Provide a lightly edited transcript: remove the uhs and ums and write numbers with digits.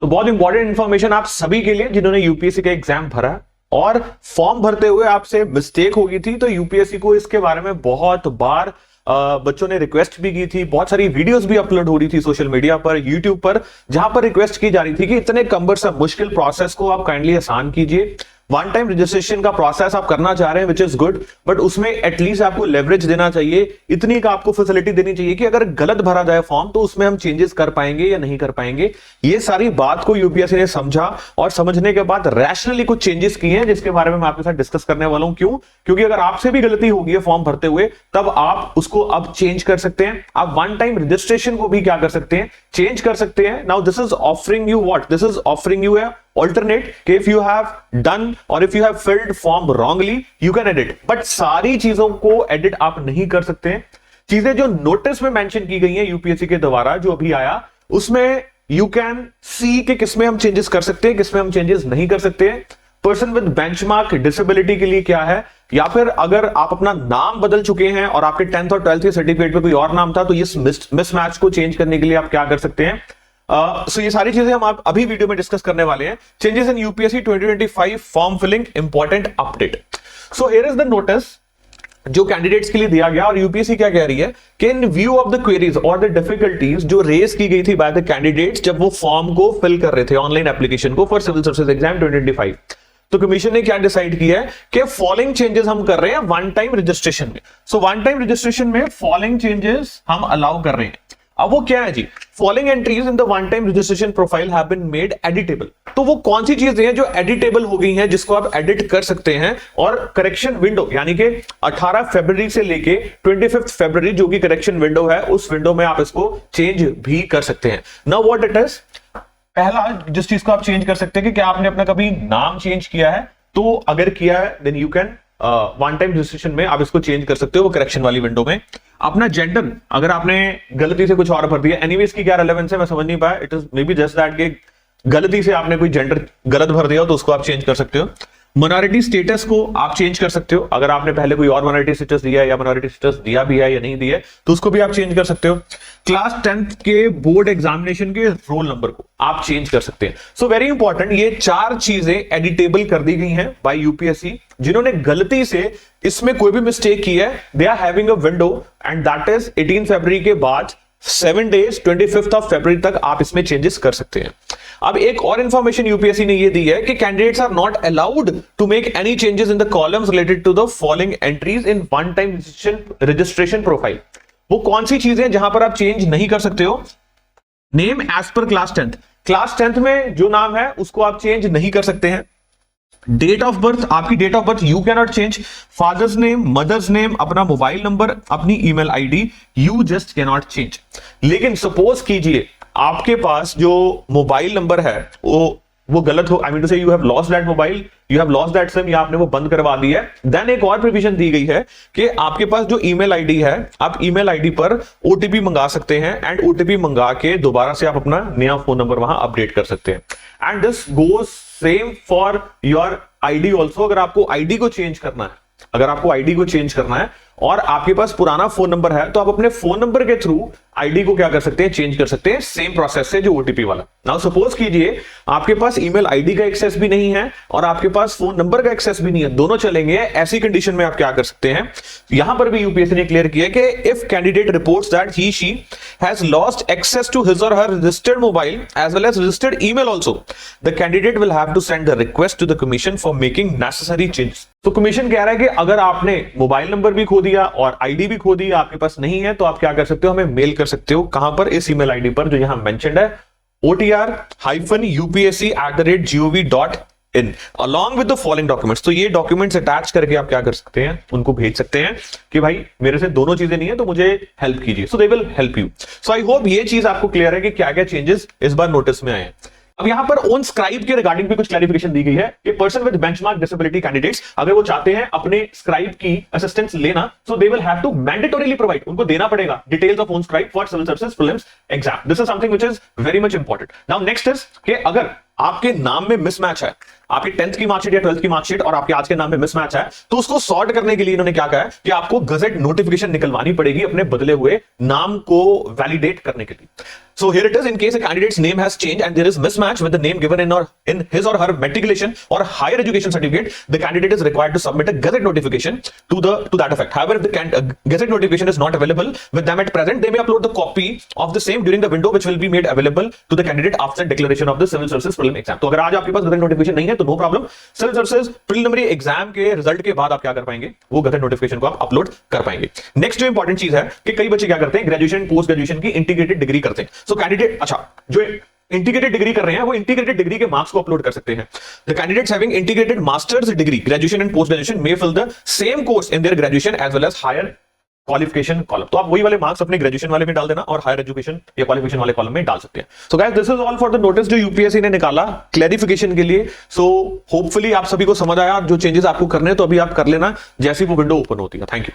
तो बहुत important information आप सभी के लिए जिन्होंने यूपीएससी का एग्जाम भरा और फॉर्म भरते हुए आपसे मिस्टेक हो गई थी, तो यूपीएससी को इसके बारे में बहुत बार बच्चों ने रिक्वेस्ट भी की थी, बहुत सारी वीडियोस भी अपलोड हो रही थी सोशल मीडिया पर, यूट्यूब पर, जहां पर रिक्वेस्ट की जा रही थी कि इतने कम्बरसम मुश्किल प्रोसेस को आप काइंडली आसान कीजिए। वन टाइम रजिस्ट्रेशन का प्रोसेस आप करना चाह रहे हैं विच इज गुड, बट उसमें एटलीस्ट आपको लेवरेज देना चाहिए, इतनी का आपको फैसिलिटी देनी चाहिए कि अगर गलत भरा जाए फॉर्म तो उसमें हम चेंजेस कर पाएंगे या नहीं कर पाएंगे। ये सारी बात को यूपीएससी ने समझा और समझने के बाद रैशनली कुछ चेंजेस किए हैं, जिसके बारे में मैं आपके साथ डिस्कस करने वाला हूं। क्यों? क्योंकि अगर आपसे भी गलती होगी है फॉर्म भरते हुए, तब आप उसको अब चेंज कर सकते हैं। आप वन टाइम रजिस्ट्रेशन को भी क्या कर सकते हैं, चेंज कर सकते हैं। Now this is offering you what, this is offering you है alternate कि if you have done or if you have filled form wrongly you can edit, but सारी चीजों को edit आप नहीं कर सकते हैं। चीजें जो नोटिस में मेंशन की गई हैं यूपीएससी के द्वारा जो अभी आया, उसमें यू कैन सी कि किसमें हम चेंजेस कर सकते हैं, किसमें हम चेंजेस नहीं कर सकते हैं। पर्सन विद बेंचमार्क डिसेबिलिटी के लिए क्या है, या फिर अगर आप अपना नाम बदल चुके हैं और आपके 10th और 12th के सर्टिफिकेट पे कोई और नाम था, तो इस मिसमैच को चेंज करने के लिए आप क्या कर सकते हैं। सो ये सारी चीजें हम आप अभी वीडियो में डिस्कस करने वाले हैं। Changes in UPSC 2025 form filling important update. So here is the notice जो कैंडिडेट्स के लिए दिया गया, और यूपीएससी क्या कह रही है कि इन व्यू ऑफ द क्वेरीज और द डिफिकल्टीज जो रेज की गई थी बाय द कैंडिडेट्स जब वो फॉर्म को फिल कर रहे थे ऑनलाइन एप्लीकेशन को फॉर सिविल सर्विसेज एग्जाम 2025, तो कमीशन ने क्या डिसाइड किया है कि फॉलोइंग चेंजेस हम कर रहे हैं वन टाइम रजिस्ट्रेशन में। सो वन टाइम रजिस्ट्रेशन में फॉलोइंग चेंजेस हम अलाउ कर रहे हैं। अब वो क्या है जी, following entries in the one time registration profile have been made editable. तो वो कौन सी चीजें हैं जो एडिटेबल हो गई हैं, जिसको आप एडिट कर सकते हैं, और करेक्शन विंडो यानी कि 18 फरवरी से लेके 25 फरवरी जो कि करेक्शन विंडो है, उस विंडो में आप इसको चेंज भी कर सकते हैं। नाउ व्हाट इट इज, पहला जिस चीज को आप चेंज कर सकते हैं कि क्या आपने अपना कभी नाम चेंज किया है, तो अगर किया है then you can one time registration में आप इसको चेंज कर सकते हो, वो करेक्शन वाली विंडो में। अपना जेंडर अगर आपने गलती से कुछ और भर दिया, एनीवेज की क्या रेलेवेंस है मैं समझ नहीं पाया, it is may be just that कि गलती से आपने कोई जेंडर गलत भर दिया हो तो उसको आप चेंज कर सकते हो। माइनॉरिटी स्टेटस को आप चेंज कर सकते हो, अगर आपने पहले कोई और माइनॉरिटी स्टेटस दिया है या माइनॉरिटी स्टेटस दिया भी है या नहीं दिया है तो उसको भी आप चेंज कर सकते हो। क्लास 10th के बोर्ड एग्जामिनेशन के रोल नंबर को आप चेंज कर सकते हैं। सो वेरी इंपॉर्टेंट, ये चार चीजें एडिटेबल कर दी गई हैं बाय यूपीएससी। जिन्होंने गलती से इसमें कोई भी मिस्टेक की है, they are having a window and that is 18 फरवरी के बाद 7 डेज 25 ऑफ फरवरी तक आप इसमें चेंजेस कर सकते हैं। अब एक और इंफॉर्मेशन यूपीएससी ने ये दी है कि candidates are not allowed to make any changes in the columns related to the following entries in one time registration profile. वो कौन सी चीजें जहां पर आप चेंज नहीं कर सकते हो, name as per class 10th, class 10th में जो नाम है उसको आप चेंज नहीं कर सकते हैं। डेट ऑफ बर्थ, आपकी date of birth you can not change. Father's name, mother's name, अपना मोबाइल नंबर, अपनी email ID you just can not change. लेकिन सपोज कीजिए आपके पास जो मोबाइल नंबर है वो गलत हो, आई मीन टू से you have lost that mobile, you have lost that SIM, या आपने वो बंद करवा दी है, देन एक और प्रोविजन दी गई है कि आपके पास जो ईमेल आईडी है, आप ईमेल आईडी पर ओटीपी मंगा सकते हैं एंड ओटीपी मंगा के दोबारा से आप अपना नया फोन नंबर वहां अपडेट कर सकते हैं। And this goes same for your ID also. अगर आपको आईडी को चेंज करना है, अगर आपको आईडी को चेंज करना है और आपके पास पुराना फोन नंबर है, तो आप अपने फोन नंबर के थ्रू आईडी को क्या कर सकते हैं, चेंज कर सकते हैं, सेम प्रोसेस से जो ओटीपी वाला। नाउ सपोज कीजिए आपके पास ईमेल आईडी का एक्सेस भी नहीं है और आपके पास फोन नंबर का एक्सेस भी नहीं है, दोनों चलेंगे, ऐसी कंडीशन में आप क्या कर सकते हैं, यहां पर भी यूपीएससी ने क्लियर किया कि if candidate reports that he she has lost access to his और her registered mobile as well as registered email also, the candidate will have to send the request to the commission for making necessary changes. तो commission कह रहा है कि अगर आपने mobile number भी खो दिया और आईडी भी खो दी, आपके पास नहीं है, तो आप क्या कर सकते हो, हमें मेल कर सकते हो। कहां पर? इस ईमेल आईडी पर जो यहां मेंशन्ड है, otr-upsc@gov.in along with the following documents। तो ये डॉक्यूमेंट्स अटैच करके आप क्या कर सकते हैं, उनको भेज सकते हैं कि भाई मेरे से दोनों चीजें नहीं है तो मुझे हेल्प कीजिए। So they will help you. So I hope ये चीज आपको क्लियर है कि क्या क्या चेंजेस इस बार नोटिस में आए हैं। अब यहां पर ऑन स्क्राइब के रिगार्डिंग भी कुछ क्लैरिफिकेशन दी गई है कि person with benchmark disability candidates अगर वो चाहते हैं अपने स्क्राइब की असिस्टेंस लेना, so they will have to mandatorily provide, उनको देना पड़ेगा details of own scribe for civil services prelims exam. This is something which is very much important. Now next is कि अगर आपके नाम में मिसमैच है, आपकी 10th की मार्कशीट या 12th की मार्कशीट और आपके आज के नाम में मिसमैच है, तो उसको सॉर्ट करने के लिए इन्होंने क्या कहा है कि आपको गजट नोटिफिकेशन निकलवानी पड़ेगी अपने बदले हुए नाम को वैलिडेट करने के लिए। So here it is, in case a candidate's name has changed and there is mismatch with the name given in his or her matriculation or higher education certificate, the candidate is required to submit a gazette notification to that effect. However, if the gazette notification is not available with them at present, they may upload the copy of the same during the window, which will be made available to the candidate after declaration of the civil services prelim exam. तो अगर आज आपके पास gazette notification नहीं है तो no problem, civil services preliminary exam के result के बाद आप क्या कर पाएंगे, वो गजट नोटिफिकेशन को आप अपलोड कर पाएंगे। नेक्स्ट जो इंपॉर्टेंट चीज है कि कई बच्चे क्या करते हैं, ग्रेजुएशन पोस्ट ग्रेजुएशन की इंटीग्रेटेड डिग्री करते हैं। सो कैंडिडेट, अच्छा, जो इंटीग्रेटेड डिग्री कर रहे हैं वो इंटीग्रेटेड डिग्री के मार्क्स को अपलोड कर सकते हैं। The candidates having integrated masters degree, graduation and post graduation may fill the same course in their graduation as well as higher qualification column. तो आप वही वाले मार्क्स अपने ग्रेजुएशन वाले में डाल देना और हायर एजुकेशन या क्वालिफिकेशन वाले कॉलम में डाल सकते हैं। So guys, this is all for the notice जो यूपीएससी ने निकाला क्लैरिफिकेशन के लिए। सो होपफुली आप सभी को समझ आया, जो चेंजेस आपको करने हैं तो अभी आप कर लेना जैसी वो विंडो ओपन होती है। Thank you.